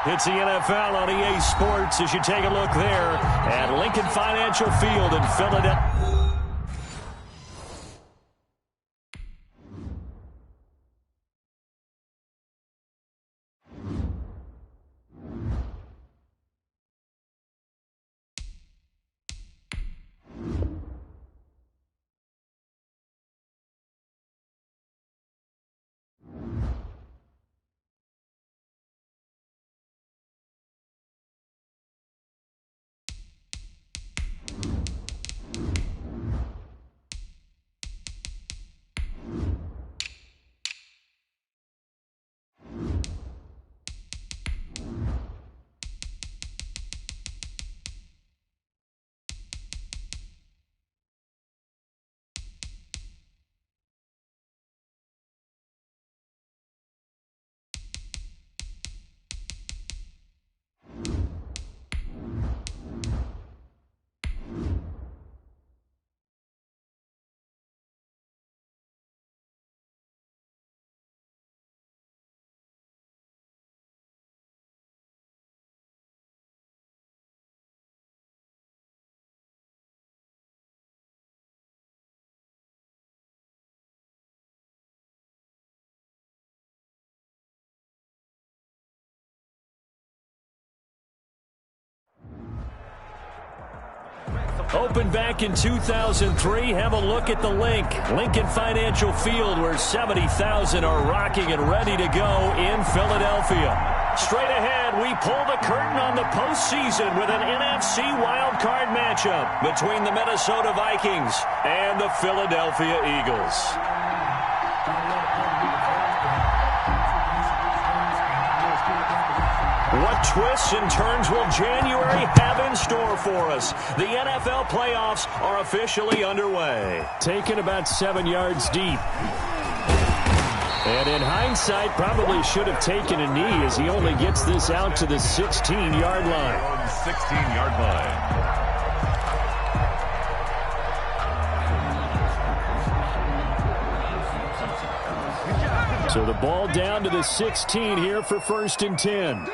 It's the NFL on EA Sports as you take a look there at Lincoln Financial Field in Philadelphia. Opened back in 2003. Have a look at the Lincoln Financial Field, where 70,000 are rocking and ready to go in Philadelphia. Straight ahead, we pull the curtain on the postseason with an NFC wildcard matchup between the Minnesota Vikings and the Philadelphia Eagles. What twists and turns will January have in store for us? The NFL playoffs are officially underway. Taken about 7 yards deep. And in hindsight, probably should have taken a knee as he only gets this out to the 16-yard line. 16-yard line. So the ball down to the 16 here for 1st and 10.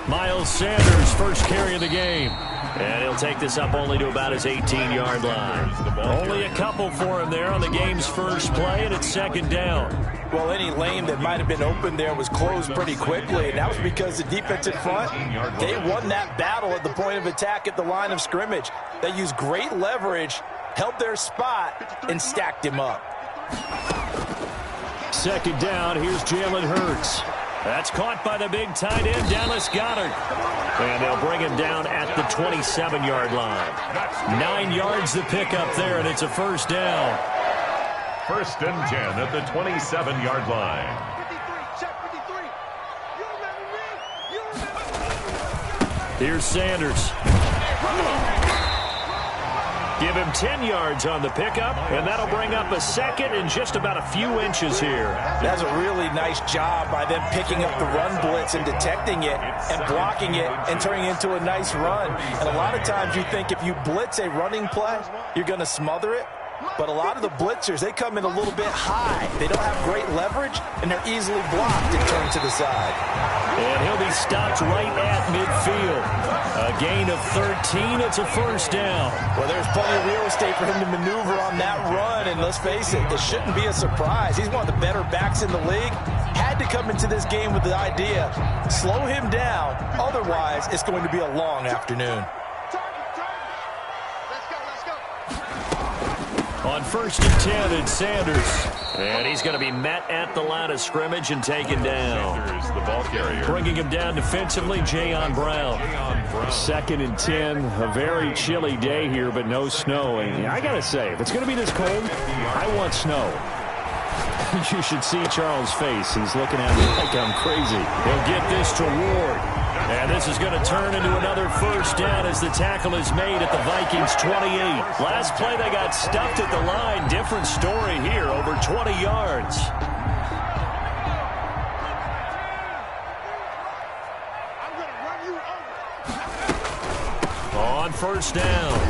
Miles Sanders, first carry of the game. And he'll take this up only to about his 18-yard line. Only a couple for him there on the game's first play, and it's 2nd down. Well, any lane that might have been open there was closed pretty quickly, and that was because the defensive front, they won that battle at the point of attack at the line of scrimmage. They used great leverage, held their spot, and stacked him up. 2nd down, here's Jalen Hurts. That's caught by the big tight end, Dallas Goedert. And they'll bring him down at the 27-yard line. 9 yards to pick up there, and it's a 1st down. 1st and 10 at the 27-yard line. Here's Sanders. Give him 10 yards on the pickup, and that'll bring up a 2nd and just about a few inches here. That's a really nice job by them picking up the run blitz and detecting it and blocking it and turning it into a nice run. And a lot of times you think if you blitz a running play, you're going to smother it. But a lot of the blitzers, they come in a little bit high. They don't have great leverage, and they're easily blocked and turned to the side. And he'll be stopped right at midfield. A gain of 13. It's a 1st down. Well, there's plenty of real estate for him to maneuver on that run. And let's face it, it shouldn't be a surprise. He's one of the better backs in the league. Had to come into this game with the idea, slow him down. Otherwise, it's going to be a long afternoon. On 1st and 10, it's Sanders. And he's going to be met at the line of scrimmage and taken down. Sanders, the ball carrier. Bringing him down defensively, Jayon Brown. 2nd and 10, a very chilly day here, but no snow. And I got to say, if it's going to be this cold, I want snow. You should see Charles' face. He's looking at me like I'm crazy. He'll get this to Ward. And this is going to turn into another 1st down as the tackle is made at the Vikings 28. Last play they got stuffed at the line. Different story here, over 20 yards. On 1st down,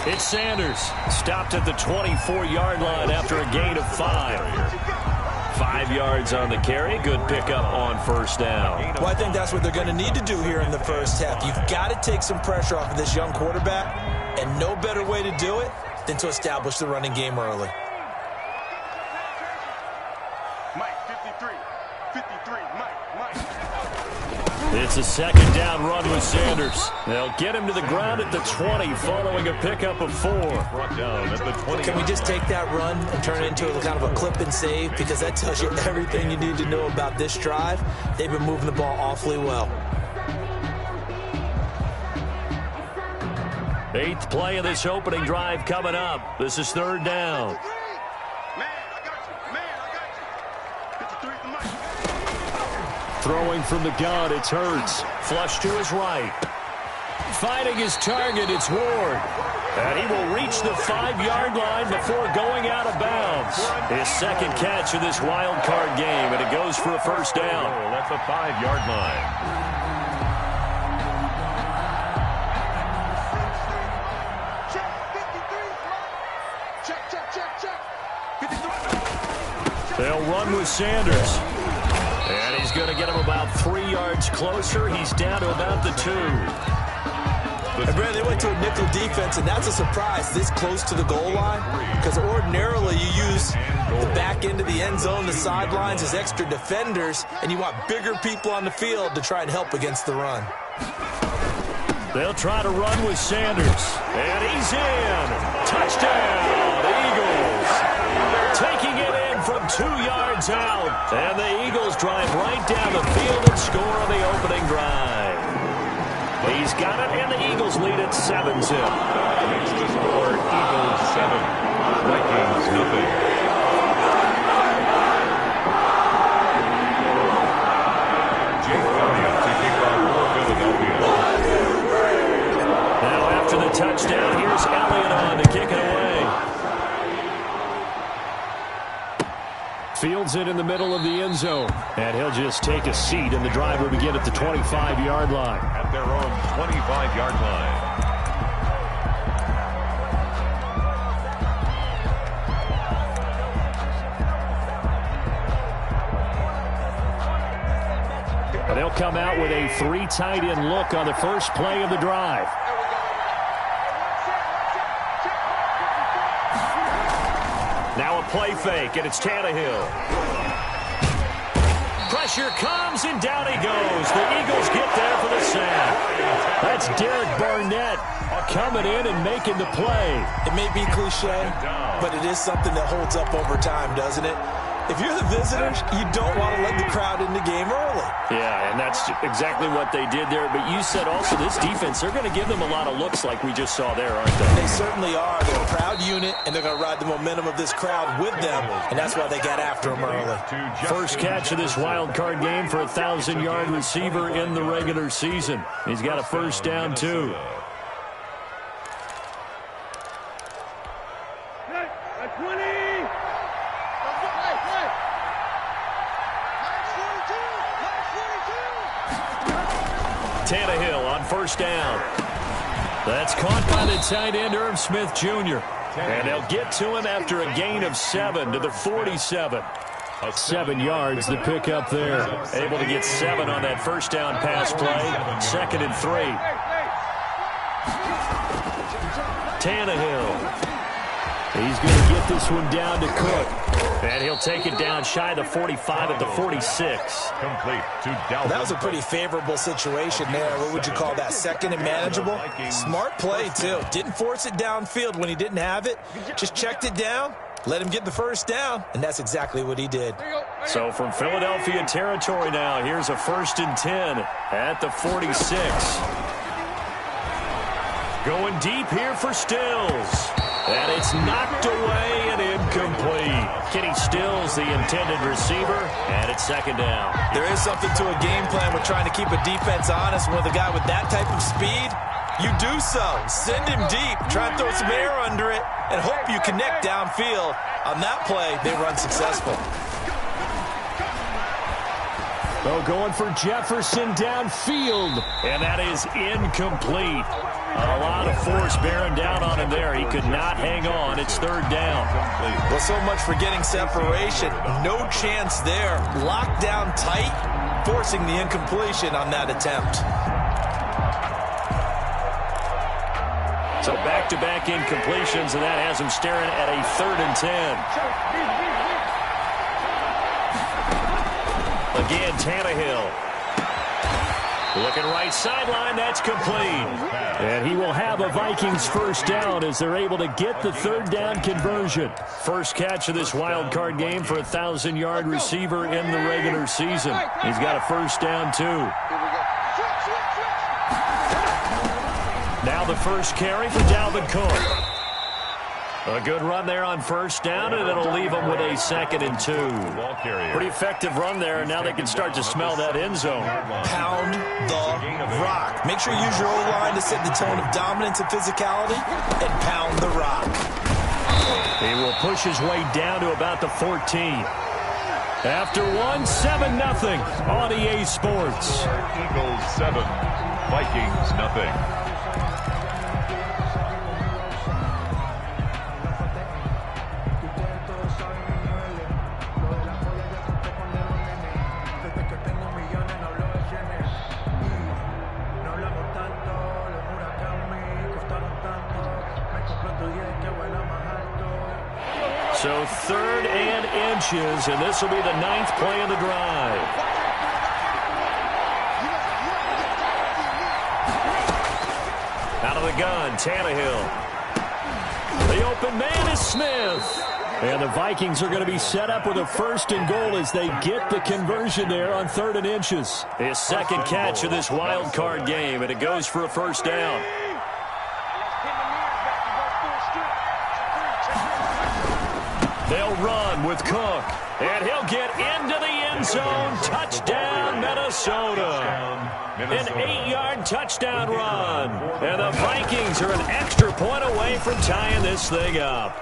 it's Sanders. Stopped at the 24-yard line after a gain of 5. 5 yards on the carry. Good pickup on first down. Well, I think that's what they're going to need to do here in the first half. You've got to take some pressure off of this young quarterback, and no better way to do it than to establish the running game early. Mike, 53, Mike. It's a second down run with Sanders. They'll get him to the ground at the 20 following a pickup of 4. Brought down at the 20. Can we just take that run and turn it into a kind of a clip and save? Because that tells you everything you need to know about this drive. They've been moving the ball awfully well. 8th play of this opening drive coming up. This is 3rd down. Throwing from the gun, it's Hurts. Flush to his right. Finding his target, it's Ward. And he will reach the 5-yard line before going out of bounds. His second catch of this wild card game, and it goes for a first down. Oh, that's a 5-yard line. They'll run with Sanders. And he's going to get him about 3 yards closer. He's down to about the 2. And Brad, they went to a nickel defense, and that's a surprise this close to the goal line, because ordinarily you use the back end of the end zone, the sidelines as extra defenders, and you want bigger people on the field to try and help against the run. They'll try to run with Sanders. And he's in. Touchdown, Eagles. Taking it in from 2 yards out. And the Eagles drive right down the field and score on the opening drive. He's got it, and the Eagles lead at 7-0. Next to score, Eagles 7, Vikings nothing. Jake Elliott to kick off for Philadelphia. Now after the touchdown, here's Elliott on to kick it away. Fields it in the middle of the end zone. And he'll just take a seat, and the drive will begin at the 25-yard line. At their own 25-yard line. They'll come out with a 3 tight end look on the first play of the drive. Now a play fake, and it's Tannehill. Pressure comes, and down he goes. The Eagles get there for the sack. That's Derek Barnett coming in and making the play. It may be cliche, but it is something that holds up over time, doesn't it? If you're the visitors, you don't want to let the crowd in the game early. Yeah, and that's exactly what they did there. But you said also this defense, they're going to give them a lot of looks like we just saw there, aren't they? They certainly are. They're a proud unit, and they're going to ride the momentum of this crowd with them, and that's why they got after them early. First catch of this wild card game for a 1,000-yard receiver in the regular season. He's got a first down, too. Tannehill on first down. That's caught by the tight end, Irv Smith Jr. And they'll get to him after a gain of 7 to the 47. 7 yards, the pickup there. Able to get 7 on that first down pass play. 2nd and 3. Tannehill. He's going to get this one down to Cook. And he'll take it down shy of the 45 at the 46. Complete to Dalvin. That was a pretty favorable situation there. What would you call that? 2nd and manageable? Smart play, too. Didn't force it downfield when he didn't have it. Just checked it down, let him get the first down, and that's exactly what he did. So from Philadelphia territory now, here's a 1st and 10 at the 46. Going deep here for Stills. And it's knocked away and incomplete. Kenny Stills, the intended receiver, and it's 2nd down. There is something to a game plan with trying to keep a defense honest. With a guy with that type of speed, you do so. Send him deep, try and throw some air under it, and hope you connect downfield. On that play, they run successful. Oh, going for Jefferson downfield. And that is incomplete. A lot of force bearing down on him there. He could not hang on. It's third down. Well, so much for getting separation. No chance there. Locked down tight, forcing the incompletion on that attempt. So back-to-back incompletions, and that has him staring at a 3rd and 10. Again, Tannehill. Looking right sideline, that's complete. And he will have a Vikings first down as they're able to get the 3rd down conversion. First catch of this wild card game for a 1,000-yard receiver in the regular season. He's got a first down, too. Now the first carry for Dalvin Cook. A good run there on first down, and it'll leave them with a 2nd and 2. Pretty effective run there, and now they can start to smell that end zone. Pound the rock. Make sure you use your O-line to set the tone of dominance and physicality, and pound the rock. He will push his way down to about the 14. After 7-0 on EA Sports. Eagles 7, Vikings nothing. So 3rd and inches, and this will be the 9th play of the drive. Out of the gun, Tannehill. The open man is Smith. And the Vikings are going to be set up with a 1st and goal as they get the conversion there on 3rd and inches. His 2nd catch of this wild card game, and it goes for a first down. They'll run with Cook, and he'll get into the end zone. Touchdown, Minnesota. An 8-yard touchdown run. And the Vikings are an extra point away from tying this thing up.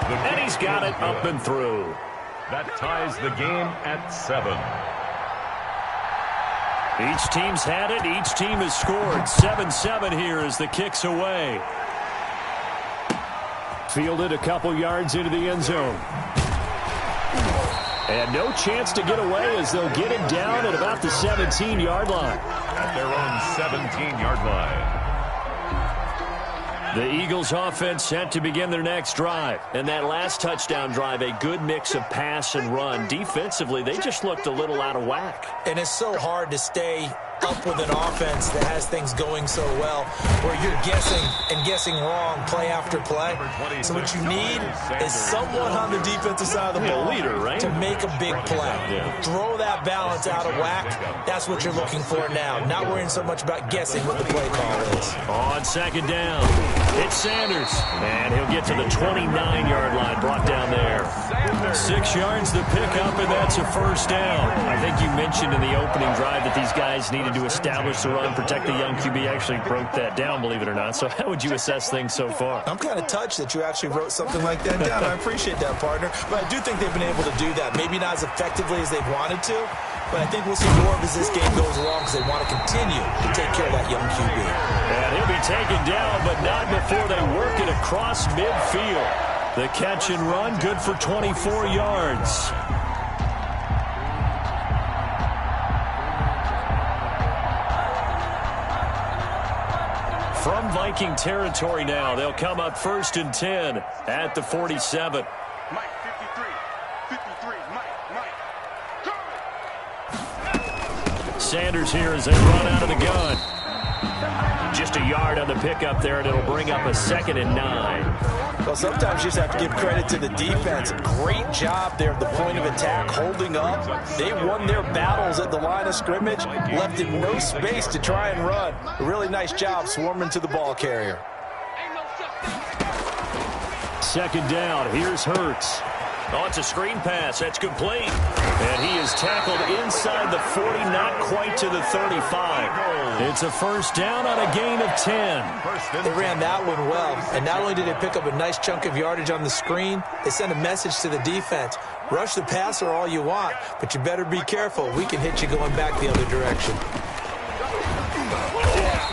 And he's got it up and through. That ties the game at 7. Each team's had it. Each team has scored. 7-7 here as the kick's away. Fielded a couple yards into the end zone. And no chance to get away as they'll get it down at about the 17-yard line. At their own 17-yard line. The Eagles offense set to begin their next drive. And that last touchdown drive, a good mix of pass and run. Defensively, they just looked a little out of whack. And it's so hard to stay up with an offense that has things going so well, where you're guessing wrong play after play. So what you need is someone on the defensive side of the ball, leader, right? to make a big play. Yeah. Throw that balance out of whack. That's what you're looking for now. Not worrying so much about guessing what the play call is. On 2nd down, it's Sanders. And he'll get to the 29-yard line, brought down there. 6 yards the pickup, and that's a first down. I think you mentioned in the opening drive that these guys needed to establish the run, protect the young QB. Actually broke that down, believe it or not. So how would you assess things so far? I'm kind of touched that you actually wrote something like that down. I appreciate that, partner. But I do think they've been able to do that. Maybe not as effectively as they've wanted to, but I think we'll see more of as this game goes along because they want to continue to take care of that young QB. And he'll be taken down, but not before they work it across midfield. The catch and run, good for 24 yards. From Viking territory now, they'll come up 1st and 10 at the 47. Mike, 53, Mike. Sanders here as they run out of the gun. Just a yard on the pickup there, and it'll bring up a 2nd and 9. Well, sometimes you just have to give credit to the defense. Great job there at the point of attack, holding up. They won their battles at the line of scrimmage, left him no space to try and run. A really nice job swarming to the ball carrier. 2nd down, here's Hurts. Oh, it's a screen pass. That's complete. And he is tackled inside the 40, not quite to the 35. It's a first down on a gain of 10. They ran that one well. And not only did they pick up a nice chunk of yardage on the screen, they sent a message to the defense. Rush the passer all you want, but you better be careful. We can hit you going back the other direction.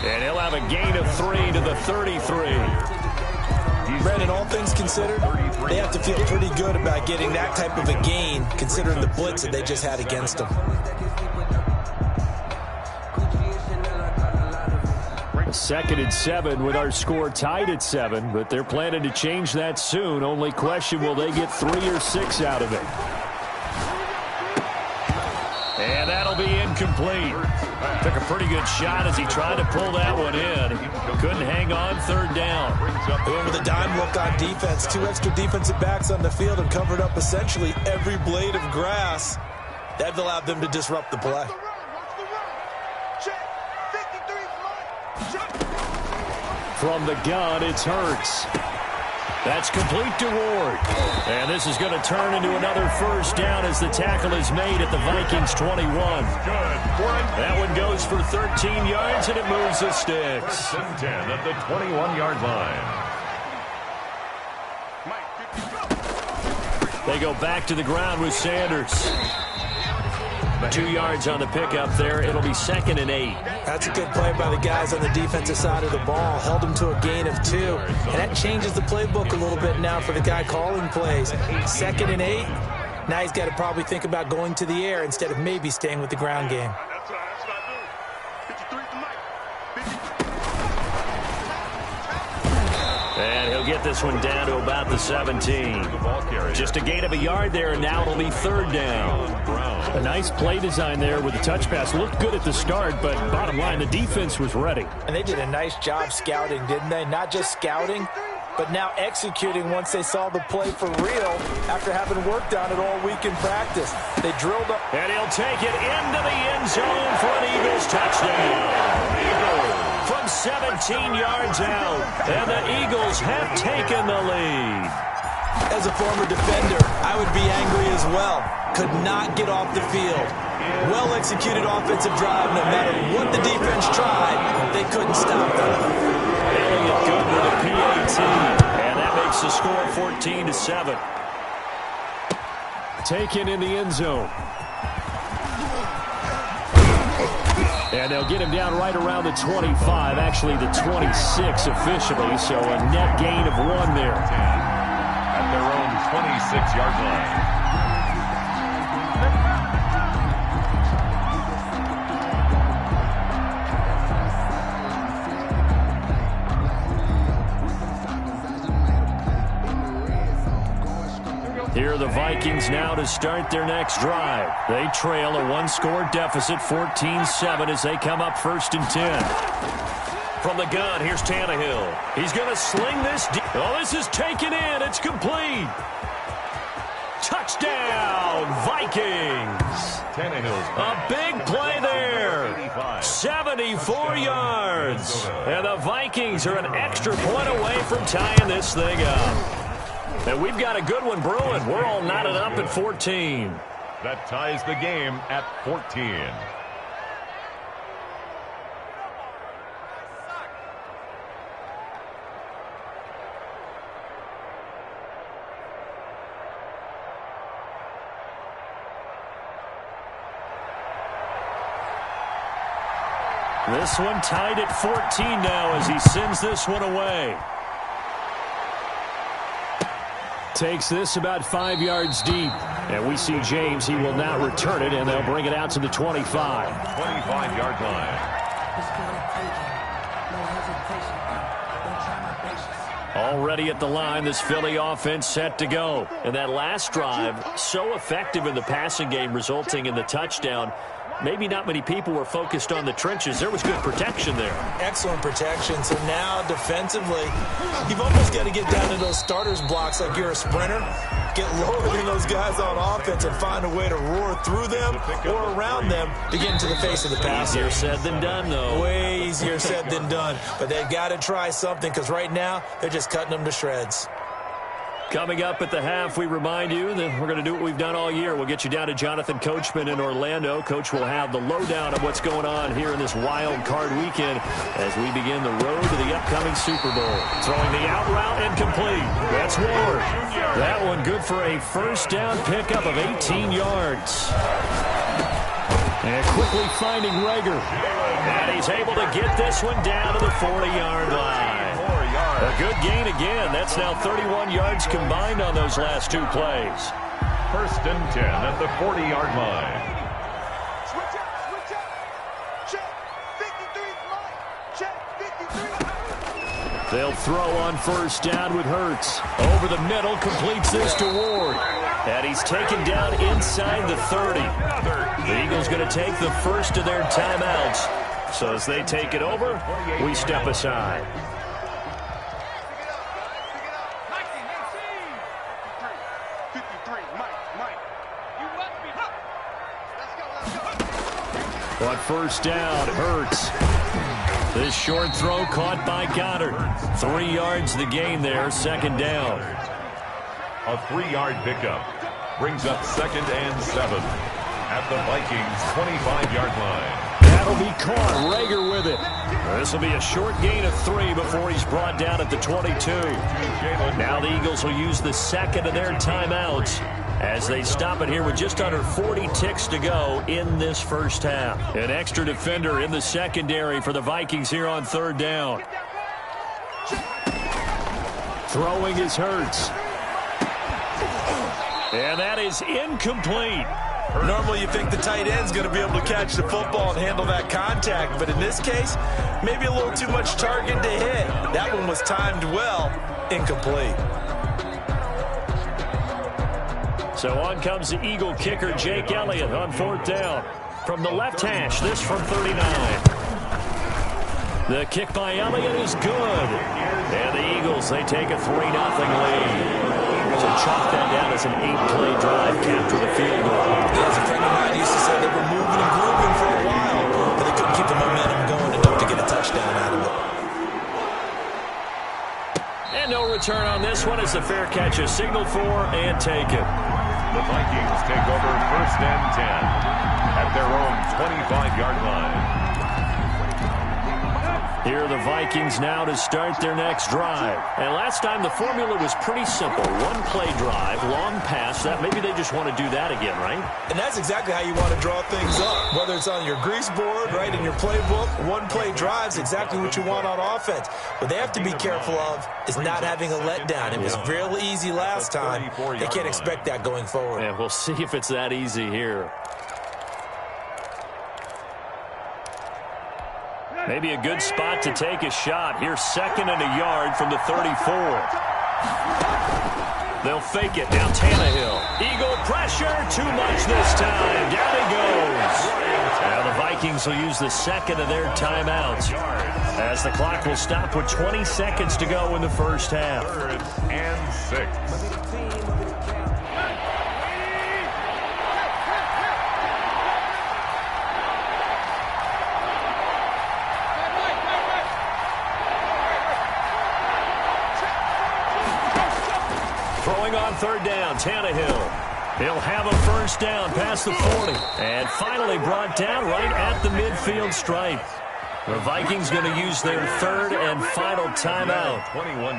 And he'll have a gain of 3 to the 33. Brandon, all things considered, they have to feel pretty good about getting that type of a gain, considering the blitz that they just had against them. Second and 7 with our score tied at 7, but they're planning to change that soon. Only question, will they get 3 or 6 out of it? And that'll be incomplete. Took a pretty good shot as he tried to pull that one in. Couldn't hang on, third down. They went with a dime look on defense. 2 extra defensive backs on the field and covered up essentially every blade of grass. That allowed them to disrupt the play. From the gun, it's Hurts. That's complete to Ward. And this is going to turn into another first down as the tackle is made at the Vikings 21. That one goes for 13 yards, and it moves the sticks. First and 10 at the 21-yard line. They go back to the ground with Sanders. 2 yards on the pickup there. It'll be second and 8. That's a good play by the guys on the defensive side of the ball. Held them to a gain of 2. And that changes the playbook a little bit now for the guy calling plays. Second and 8. Now he's got to probably think about going to the air instead of maybe staying with the ground game. And he'll get this one down to about the 17. Just a gain of a yard there, and now it'll be third down. A nice play design there with the touch pass. Looked good at the start, but bottom line, the defense was ready. And they did a nice job scouting, didn't they? Not just scouting, but now executing once they saw the play for real after having worked on it all week in practice. They drilled up. And he'll take it into the end zone for an Eagles touchdown. From 17 yards out, and the Eagles have taken the lead. As a former defender, I would be angry as well. Could not get off the field. Well-executed offensive drive. No matter what the defense tried, they couldn't stop them. They get good with a PAT, and that makes the score 14-7. Taken in the end zone. And they'll get him down right around the 25, actually the 26 officially, so a net gain of 1 there. At their own 26-yard line. Here are the Vikings now to start their next drive. They trail a 1-score deficit, 14-7, as they come up first and 10. From the gun, here's Tannehill. He's going to sling this. Oh, this is taken in. It's complete. Touchdown, Vikings. A big play there. 74 yards. And the Vikings are an extra point away from tying this thing up. And we've got a good one brewing. We're all knotted up at 14. That ties the game at 14. This one tied at 14 now as he sends this one away. Takes this about 5 yards deep. And we see James. He will not return it, and they'll bring it out to the 25. 25-yard line. Already at the line, this Philly offense set to go. And that last drive, so effective in the passing game, resulting in the touchdown. Maybe not many people were focused on the trenches. There was good protection there. Excellent protection. So now defensively, you've almost got to get down to those starters blocks like you're a sprinter. Get lower than those guys on offense and find a way to roar through them or around them to get into the face of the passer. Easier said than done, though. Way easier said than done. But they've got to try something because right now they're just cutting them to shreds. Coming up at the half, we remind you that we're going to do what we've done all year. We'll get you down to Jonathan Coachman in Orlando. Coach will have the lowdown of what's going on here in this wild card weekend as we begin the road to the upcoming Super Bowl. Throwing the out route and complete. That's Ward. That one good for a first down pickup of 18 yards. And quickly finding Rager. And he's able to get this one down to the 40-yard line. A good gain again. That's now 31 yards combined on those last two plays. First and 10 at the 40-yard line. Switch up. Check. 53, Mike. Check. 53. They'll throw on first down with Hurts. Over the middle, completes this to Ward. And he's taken down inside the 30. The Eagles going to take the first of their timeouts. So as they take it over, we step aside. On first down, Hurts. This short throw caught by Goddard. 3 yards the gain there, second down. A 3-yard pickup brings up 2nd and 7 at the Vikings 25-yard line. That'll be caught. Rager with it. This will be a short gain of 3 before he's brought down at the 22. Now the Eagles will use the second of their timeouts as they stop it here with just under 40 ticks to go in this first half. An extra defender in the secondary for the Vikings here on third down. Throwing is Hurts. And that is incomplete. Normally you think the tight end's going to be able to catch the football and handle that contact, but in this case, maybe a little too much target to hit. That one was timed well, incomplete. So on comes the Eagle kicker, Jake Elliott, on fourth down. From the left hash, this from 39. The kick by Elliott is good. And the Eagles, they take a 3-0 lead. So chalk that down as an 8-play drive, capture the field goal. As a friend of mine used to say, they were moving and grooving for a while, but they couldn't keep the momentum going enough to get a touchdown out of it. And no return on this one as the fair catch is signaled for and taken. The Vikings take over first and 10 at their own 25-yard line. Here are the Vikings now to start their next drive. And last time the formula was pretty simple. One-play drive, long pass. That maybe they just want to do that again, right? And that's exactly how you want to draw things up. Whether it's on your grease board, right, in your playbook, one-play drive's exactly what you want on offense. What they have to be careful of is not having a letdown. It was real easy last time. They can't expect that going forward. And we'll see if it's that easy here. Maybe a good spot to take a shot. Here's 2nd and a yard from the 34. They'll fake it. Now Tannehill. Eagle pressure. Too much this time. Down he goes. Now the Vikings will use the second of their timeouts as the clock will stop with 20 seconds to go in the first half. 3rd and 6. Throwing on third down, Tannehill. He'll have a first down past the 40. And finally brought down right at the midfield stripe. The Vikings going to use their third and final timeout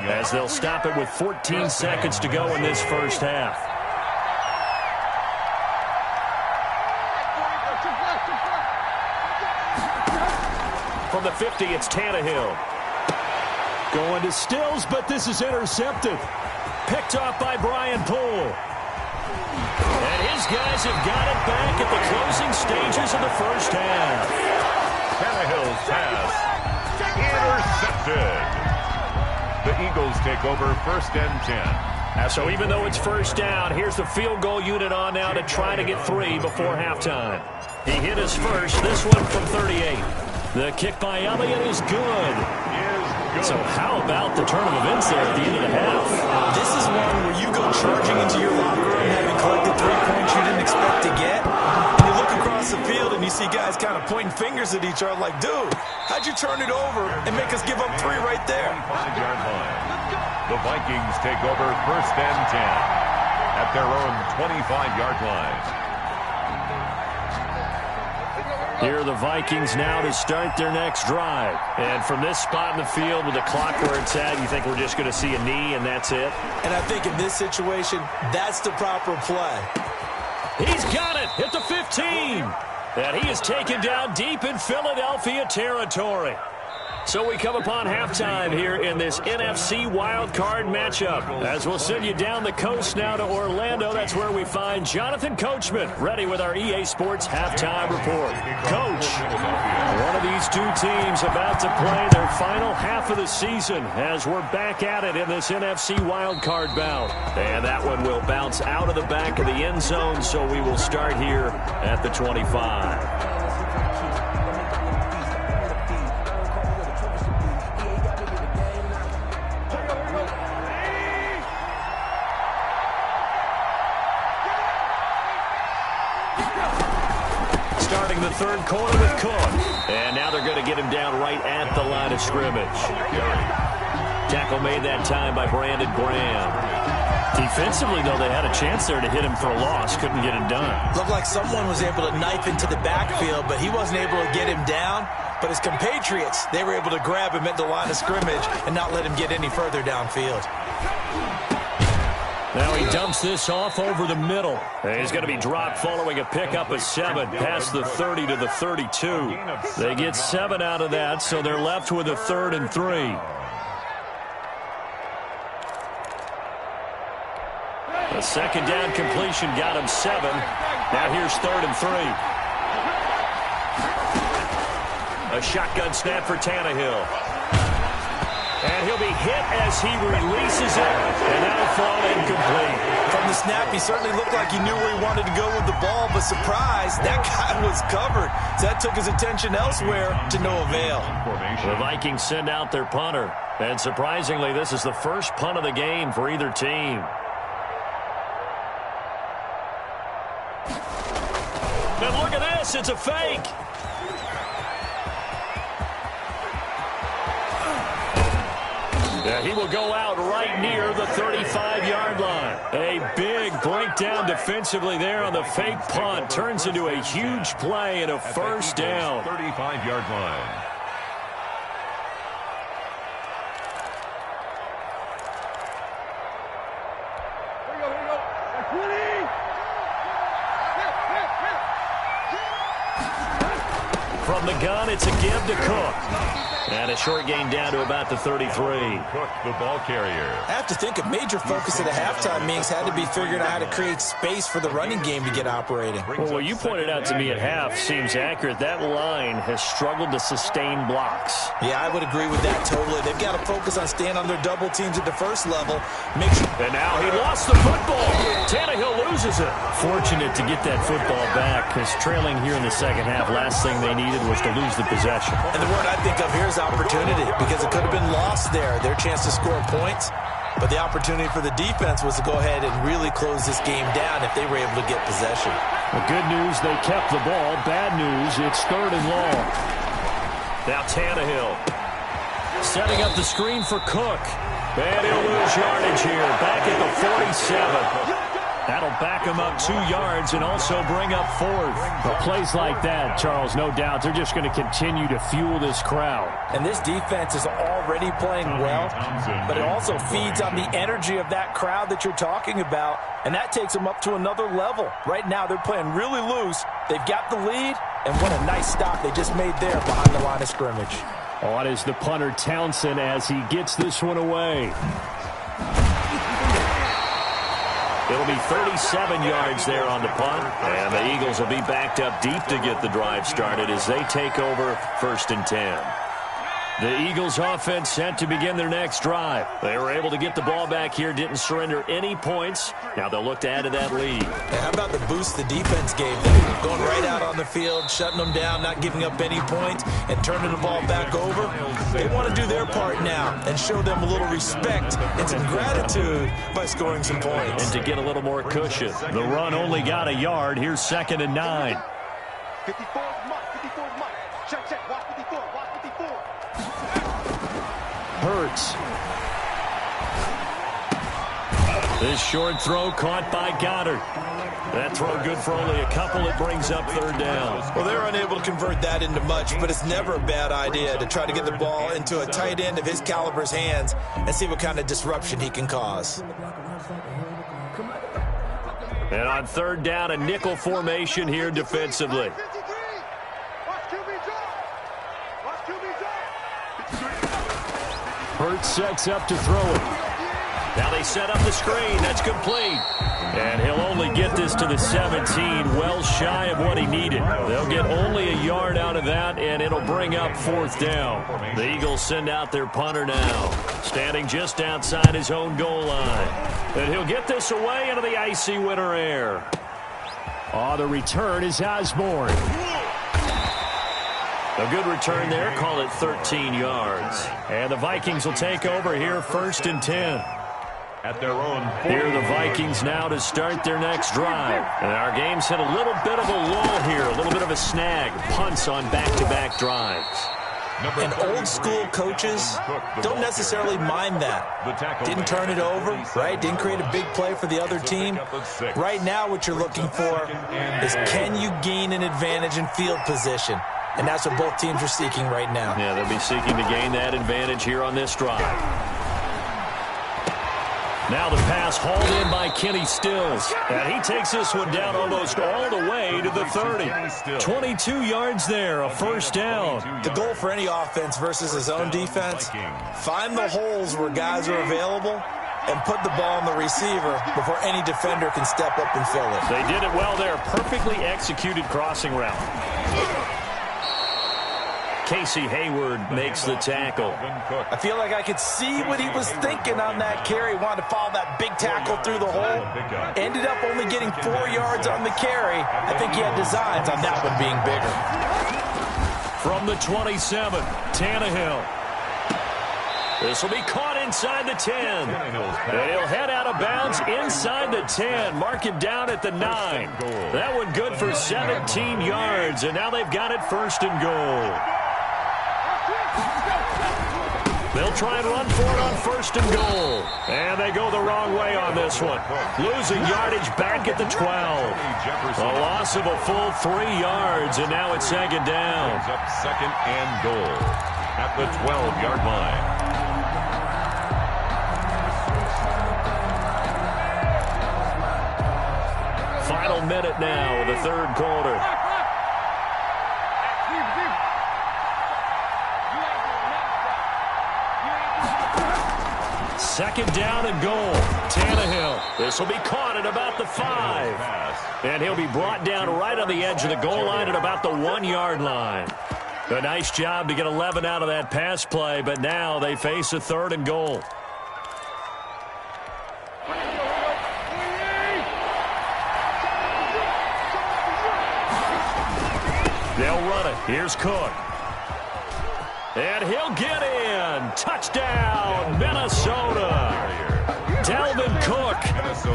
as they'll stop it with 14 seconds to go in this first half. From the 50, it's Tannehill. Going to Stills, but this is intercepted. Picked off by Brian Poole. And his guys have got it back at the closing stages of the first half. Tannehill's pass intercepted. The Eagles take over first and 10. So even though it's first down, here's the field goal unit on now to try to get 3 before halftime. He hit his first, this one from 38. The kick by Elliott is good. So how about the turn of events there at the end of the half? This is one where you go charging into your locker room having collected 3 points you didn't expect to get. And you look across the field and you see guys kind of pointing fingers at each other like, dude, how'd you turn it over and make us give up 3 right there? 25-yard line. The Vikings take over 1st and 10 at their own 25-yard line. Here are the Vikings now to start their next drive. And from this spot in the field with the clock where it's at, you think we're just going to see a knee and that's it? And I think in this situation, that's the proper play. He's got it at the 15. And he is taken down deep in Philadelphia territory. So we come upon halftime here in this NFC wildcard matchup. As we'll send you down the coast now to Orlando, that's where we find Jonathan Coachman, ready with our EA Sports halftime report. Coach, one of these two teams about to play their final half of the season as we're back at it in this NFC wildcard bout. And that one will bounce out of the back of the end zone, so we will start here at the 25. Starting the third quarter with Cook. And now they're going to get him down right at the line of scrimmage. Tackle made that time by Brandon Graham. Defensively, though, they had a chance there to hit him for a loss. Couldn't get it done. Looked like someone was able to knife into the backfield, but he wasn't able to get him down. But his compatriots, they were able to grab him at the line of scrimmage and not let him get any further downfield. Now he dumps this off over the middle. And he's going to be dropped following a pickup of 7 past the 30 to the 32. They get 7 out of that, so they're left with a 3rd and 3. A second down completion got him 7. Now here's 3rd and 3. A shotgun snap for Tannehill. And he'll be hit as he releases it, and that'll fall incomplete. From the snap, he certainly looked like he knew where he wanted to go with the ball, but surprise, that guy was covered. So that took his attention elsewhere to no avail. The Vikings send out their punter, and surprisingly, this is the first punt of the game for either team. And look at this, it's a fake. Yeah, he will go out right near the 35-yard line. A big breakdown defensively there on the fake punt. Turns into a huge play and a first down. 35-yard line. From the gun, it's a give to Cook. And a short gain down to about the 33. Cook, the ball carrier. I have to think a major focus of the halftime meetings had to be figuring out how to create space for the running game to get operating. Well, what you pointed out to me at half seems accurate. That line has struggled to sustain blocks. Yeah, I would agree with that totally. They've got to focus on staying on their double teams at the first level. Make sure. And now he lost the football. Tannehill loses it. Fortunate to get that football back, because trailing here in the second half, last thing they needed was to lose the possession. And the word I think of here is opportunity, because it could have been lost there. Their chance to score points. But the opportunity for the defense was to go ahead and really close this game down if they were able to get possession. The good news, they kept the ball. Bad news, it's 3rd and long. Now Tannehill setting up the screen for Cook. And he'll lose yardage here. Back at the 47. That'll back him up 2 yards and also bring up 4th. But plays like that, Charles, no doubt, they're just going to continue to fuel this crowd. And this defense is already playing well, but it also feeds on the energy of that crowd that you're talking about, and that takes them up to another level. Right now, they're playing really loose. They've got the lead, and what a nice stop they just made there behind the line of scrimmage. On is the punter, Townsend, as he gets this one away. It'll be 37 yards there on the punt, and the Eagles will be backed up deep to get the drive started as they take over 1st and 10. The Eagles offense set to begin their next drive. They were able to get the ball back here, didn't surrender any points. Now they'll look to add to that lead. Yeah, how about the boost the defense gave them? Going right out on the field, shutting them down, not giving up any points, and turning the ball back over. They want to do their part now and show them a little respect and some gratitude by scoring some points. And to get a little more cushion. The run only got a yard. Here's 2nd and 9. 54 mark, 54 mark. Check, watch 54, watch 54. Hurts. This short throw caught by Goddard. That throw good for only a couple. It brings up third down. Well, they're unable to convert that into much, but it's never a bad idea to try to get the ball into a tight end of his caliber's hands and see what kind of disruption he can cause. And on third down, a nickel formation here defensively. Hurts sets up to throw it. Now they set up the screen. That's complete. And he'll only get this to the 17, well shy of what he needed. They'll get only a yard out of that, and it'll bring up fourth down. The Eagles send out their punter now, standing just outside his own goal line. And he'll get this away into the icy winter air. Oh, the return is Osborne. A good return there. Call it 13 yards. And the Vikings will take over here, 1st and 10. At their own 40. Here are the Vikings now to start their next drive. And our game's hit a little bit of a lull here, a little bit of a snag. Punts on back-to-back drives. And old-school coaches don't necessarily mind that. Didn't turn it over, right? Didn't create a big play for the other team. Right now what you're looking for is, can you gain an advantage in field position? And that's what both teams are seeking right now. Yeah, they'll be seeking to gain that advantage here on this drive. Now the pass hauled in by Kenny Stills. And he takes this one down almost all the way to the 30. 22 yards there, a first down. The goal for any offense versus his own defense, find the holes where guys are available and put the ball on the receiver before any defender can step up and fill it. They did it well there. Perfectly executed crossing route. Casey Hayward makes the tackle. I feel like I could see what he was thinking on that carry. Wanted to follow that big tackle through the hole. Ended up only getting 4 yards on the carry. I think he had designs on that one being bigger. From the 27, Tannehill. This will be caught inside the 10. They'll head out of bounds inside the 10. Mark it down at the 9. That one good for 17 yards, and now they've got it 1st and goal. They'll try and run for it on 1st and goal. And they go the wrong way on this one. Losing yardage back at the 12. A loss of a full 3 yards, and now it's 2nd down. Up 2nd and goal at the 12-yard line. Final minute now of the 3rd quarter. Second down and goal. Tannehill. This will be caught at about the 5. And he'll be brought down right on the edge of the goal line at about the 1-yard line. A nice job to get 11 out of that pass play, but now they face a 3rd and goal. They'll run it. Here's Cook. And he'll get in. Touchdown, Minnesota. Dalvin Cook,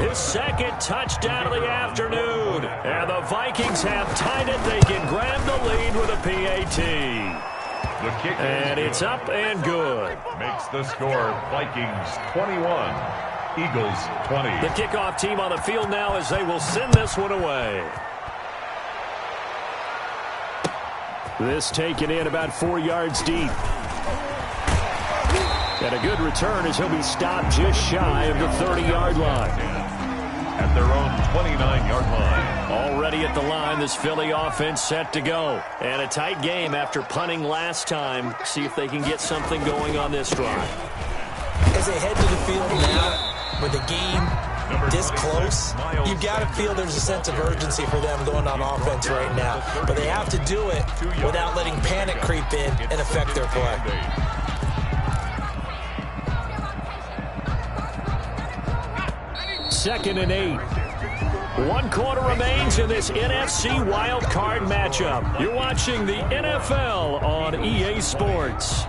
his 2nd touchdown of the afternoon. And the Vikings have tied it. They can grab the lead with a PAT. The kick and it's up and good. Makes the score Vikings 21, Eagles 20. The kickoff team on the field now as they will send this one away. This taken in about 4 yards deep. And a good return as he'll be stopped just shy of the 30-yard line. At their own 29-yard line. Already at the line, this Philly offense set to go. And a tight game after punting last time. See if they can get something going on this drive. As they head to the field now, with the game this close, you've got to feel there's a sense of urgency for them going on offense right now. But they have to do it without letting panic creep in and affect their play. Second and 8. 1 quarter remains in this NFC Wild Card matchup. You're watching the NFL on EA Sports.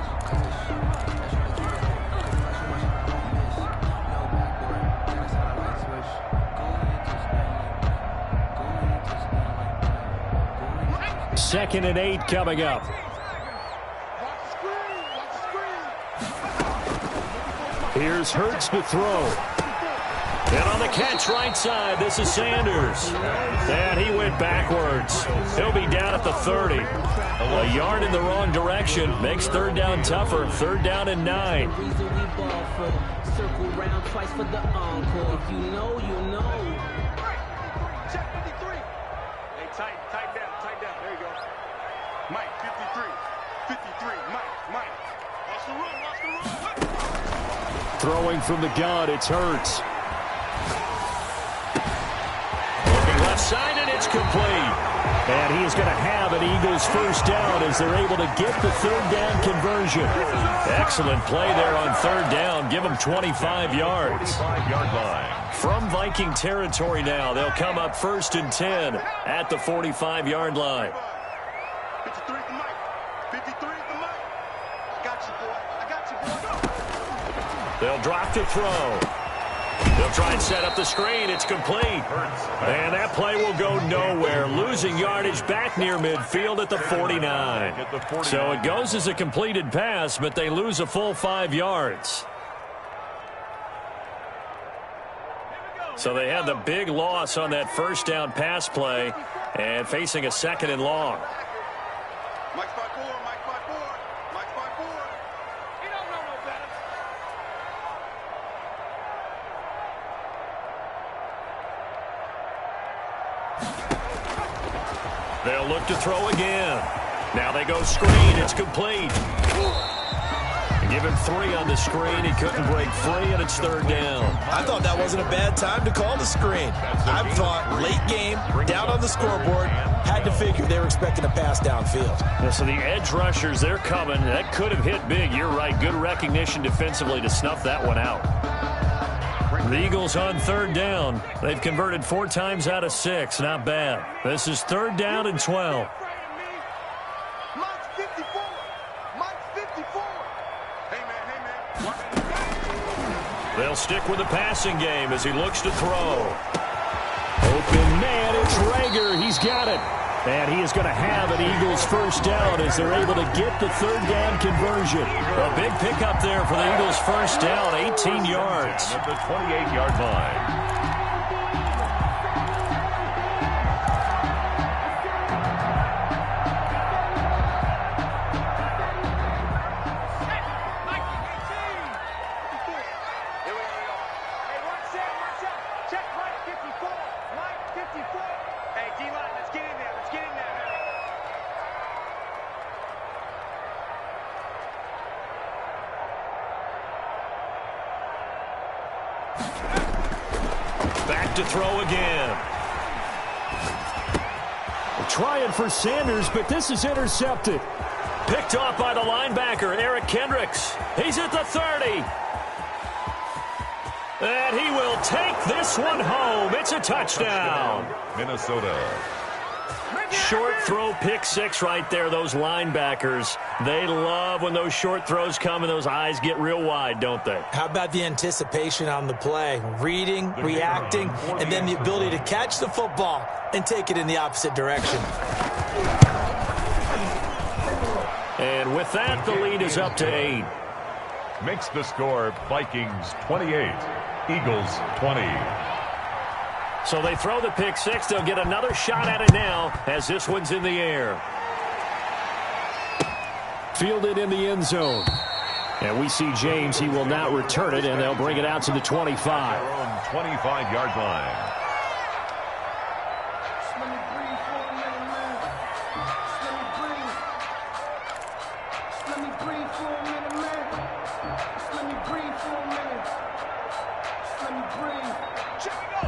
Second and 8 coming up. Here's Hurts to throw. And on the catch right side, this is Sanders. And he went backwards. He'll be down at the 30. A yard in the wrong direction makes third down tougher. Third down and 9. Circle round twice for the encore. If you know, you know. Check 53. Hey, tighten down. There you go. Mike, 53. 53. Mike. Watch the run. Throwing from the gun, it's Hurts. Looking left side, and it's complete. And he is going to have an Eagles first down as they're able to get the third down conversion. Excellent play there on third down. Give them 25 yards. 45-yard line. From Viking territory now, they'll come up first and 10 at the 45-yard line. 53 to Mike. 53 to Mike. I got you, boy. They'll drop to throw. They'll try and set up the screen. It's complete. And that play will go nowhere. Losing yardage back near midfield at the 49. So it goes as a completed pass, but they lose a full 5 yards. So they had the big loss on that first down pass play and facing a second and long. Mike's 5-4. Mike's 5-4. Mike's 5-4. He don't know no better. They'll look to throw again. Now they go screen. It's complete. Give him 3 on the screen. He couldn't break free, and it's third down. I thought that wasn't a bad time to call the screen. I thought late game, down on the scoreboard, had to figure they were expecting a pass downfield. Yeah, so the edge rushers, they're coming. That could have hit big. You're right. Good recognition defensively to snuff that one out. The Eagles on third down. They've converted 4 times out of 6. Not bad. This is third down and 12. Mike's 54. Mike's 54. Hey, man. They'll stick with the passing game as he looks to throw. Open man, it's Rager. He's got it. And he is going to have an Eagles first down as they're able to get the third down conversion. A big pickup there for the Eagles first down, 18 yards. At the 28-yard line. Back to throw again. Trying for Sanders, but this is intercepted. Picked off by the linebacker, Eric Kendricks. He's at the 30. And he will take this one home. It's a touchdown. Minnesota. Short throw, pick 6 right there. Those linebackers, they love when those short throws come and those eyes get real wide, don't they? How about the anticipation on the play? Reading, reacting, and then the ability to catch the football and take it in the opposite direction. And with that, the lead is up to 8. Makes the score Vikings 28, Eagles 20. So they throw the pick 6. They'll get another shot at it now as this one's in the air. Fielded in the end zone. And we see James. He will not return it, and they'll bring it out to the 25. Their own 25-yard line.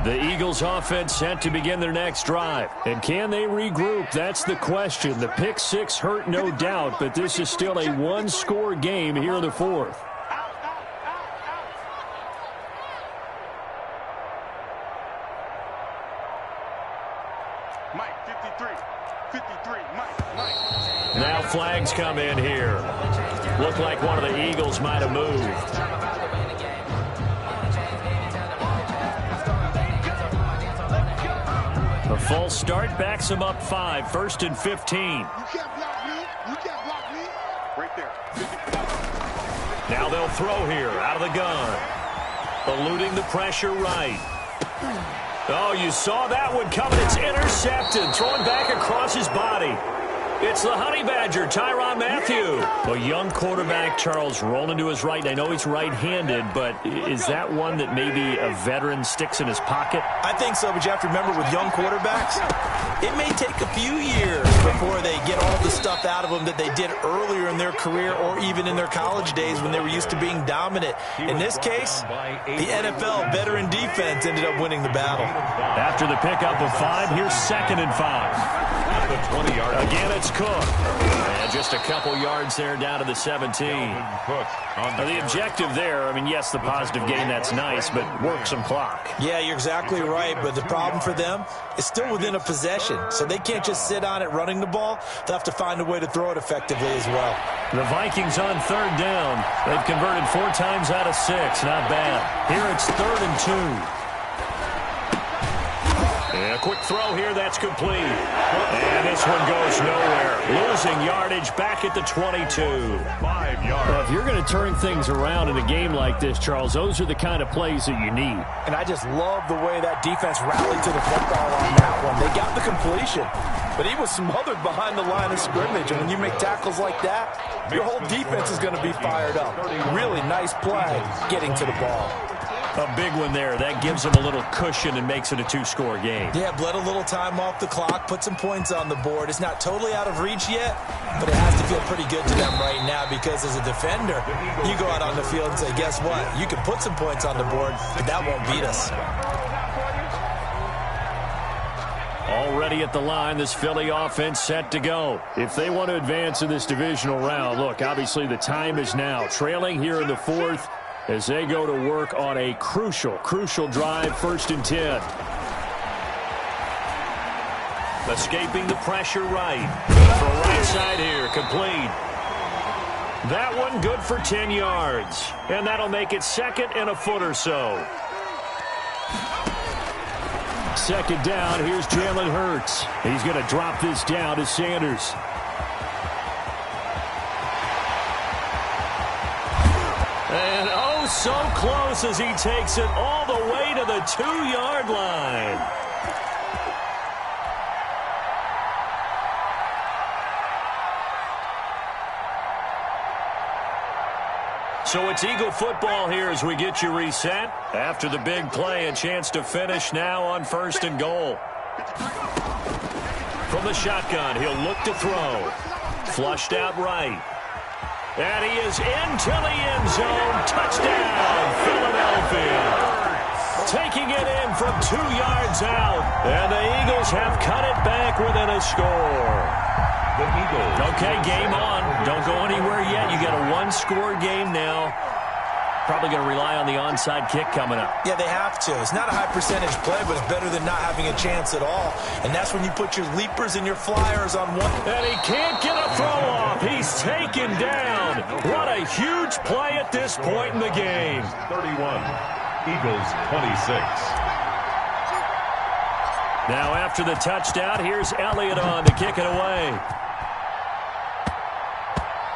The Eagles offense set to begin their next drive. And can they regroup? That's the question. The pick 6 hurt, no doubt, but this is still a one-score game here in the 4th. Mike, 53. 53. Mike. Now flags come in here. Looked like one of the Eagles might have moved. A false start backs him up 5. First and 15. You can't block me. You can't block me. Right there. Now they'll throw here out of the gun. Eluding the pressure right. Oh, you saw that one coming. It's intercepted. Throwing back across his body. It's the Honey Badger, Tyrann Mathieu. A young quarterback, Charles, rolling to his right. I know he's right-handed, but is that one that maybe a veteran sticks in his pocket? I think so, but you have to remember with young quarterbacks, it may take a few years before they get all the stuff out of them that they did earlier in their career or even in their college days when they were used to being dominant. In this case, the NFL veteran defense ended up winning the battle. After the pickup of 5, here's 2nd and 5. The 20-yard. Again, it's Cook. And just a couple yards there down to the 17. The objective there, I mean, yes, the positive gain, that's nice, but work some clock. Yeah, you're exactly right, but the problem for them is still within a possession, so they can't just sit on it running the ball. They'll have to find a way to throw it effectively as well. The Vikings on 3rd down. They've converted 4 times out of 6. Not bad. Here it's 3rd and 2. And a quick throw here, that's complete. And this one goes nowhere. Losing yardage back at the 22. 5 yards. Well, if you're going to turn things around in a game like this, Charles, those are the kind of plays that you need. And I just love the way that defense rallied to the football on that one. They got the completion, but he was smothered behind the line of scrimmage. And when you make tackles like that, your whole defense is going to be fired up. Really nice play getting to the ball. A big one there. That gives them a little cushion and makes it a 2-score game. Yeah, bled a little time off the clock, put some points on the board. It's not totally out of reach yet, but it has to feel pretty good to them right now because as a defender, you go out on the field and say, guess what? You can put some points on the board, but that won't beat us. Already at the line, this Philly offense set to go. If they want to advance in this divisional round, look, obviously the time is now. Trailing here in the 4th. As they go to work on a crucial drive, 1st and 10. Escaping the pressure right. For right side here, complete. That one good for 10 yards. And that'll make it 2nd and a foot or so. 2nd down, here's Jalen Hurts. He's going to drop this down to Sanders. And oh, so close as he takes it all the way to the 2-yard line. So it's Eagle football here as we get you reset. After the big play, a chance to finish now on 1st and goal. From the shotgun, he'll look to throw. Flushed out right. And he is into the end zone. Touchdown, Philadelphia. Taking it in from 2 yards out. And the Eagles have cut it back within a score. The Eagles. Okay, game on. Don't go anywhere yet. You got a 1-score game now. Probably going to rely on the onside kick coming up. Yeah, they have to. It's not a high percentage play, but it's better than not having a chance at all. And that's when you put your leapers and your flyers on one. And he can't get a throw off. He's taken down. What a huge play at this point in the game. 31. Eagles 26. Now after the touchdown, here's Elliott on to kick it away.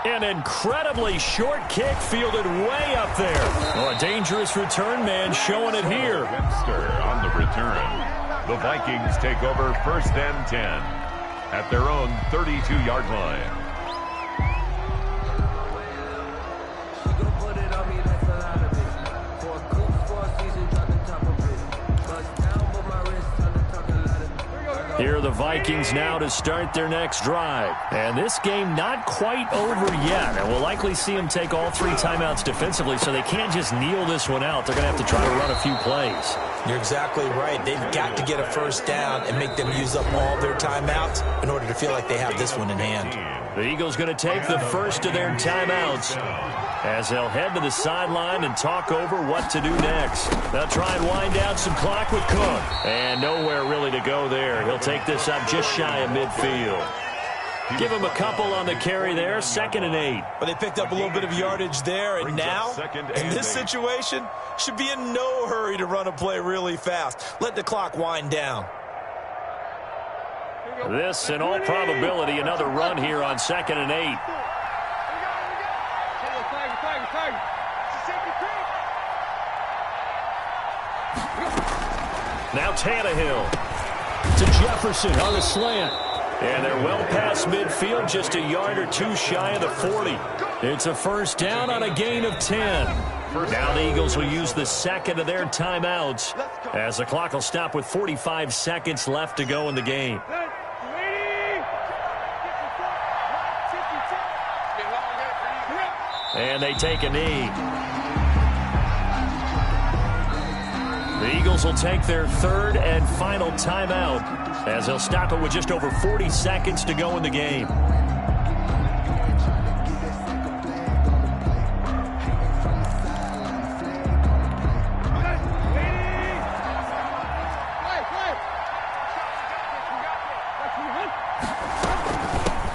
An incredibly short kick fielded way up there. Oh, a dangerous return man showing it here. Webster on the return. The Vikings take over 1st and 10 at their own 32-yard line. Here are the Vikings now to start their next drive. And this game not quite over yet. And we'll likely see them take all 3 timeouts defensively, so they can't just kneel this one out. They're going to have to try to run a few plays. You're exactly right. They've got to get a 1st down and make them use up all their timeouts in order to feel like they have this one in hand. The Eagles going to take the first of their timeouts as they'll head to the sideline and talk over what to do next. They'll try and wind down some clock with Cook. And nowhere really to go there. He'll take this up just shy of midfield. Give him a couple on the carry there, 2nd and 8. But they picked up a little bit of yardage there, and now, in this situation, should be in no hurry to run a play really fast. Let the clock wind down. This, in all probability, another run here on 2nd and 8. Now Tannehill to Jefferson on the slant. And they're well past midfield, just a yard or two shy of the 40. It's a first down on a gain of 10. Now the Eagles will use the second of their timeouts as the clock will stop with 45 seconds left to go in the game. And they take a knee. The Eagles will take their third and final timeout as they'll stop it with just over 40 seconds to go in the game.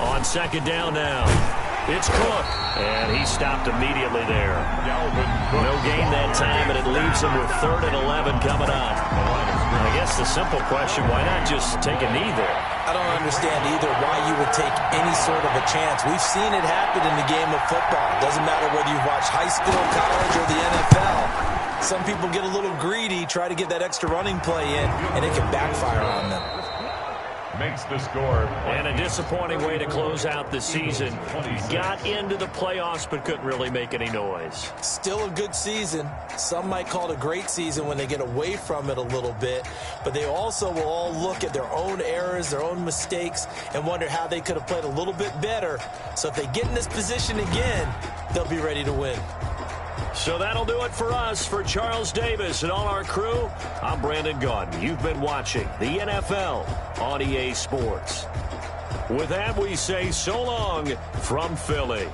On second down now, it's Cook, and he stopped immediately there. No gain that time, and it leaves him with 3rd and 11 coming up. I guess the simple question, why not just take a knee there? I don't understand either why you would take any sort of a chance. We've seen it happen in the game of football. Doesn't matter whether you watch high school, college, or the NFL. Some people get a little greedy, try to get that extra running play in, and it can backfire on them. Makes the score. And a disappointing way to close out the season. Got into the playoffs but couldn't really make any noise. Still a good season. Some might call it a great season when they get away from it a little bit. But they also will all look at their own errors, their own mistakes, and wonder how they could have played a little bit better. So if they get in this position again, they'll be ready to win. So that'll do it for us. For Charles Davis and all our crew, I'm Brandon Gaudin. You've been watching the NFL on EA Sports. With that, we say so long from Philly.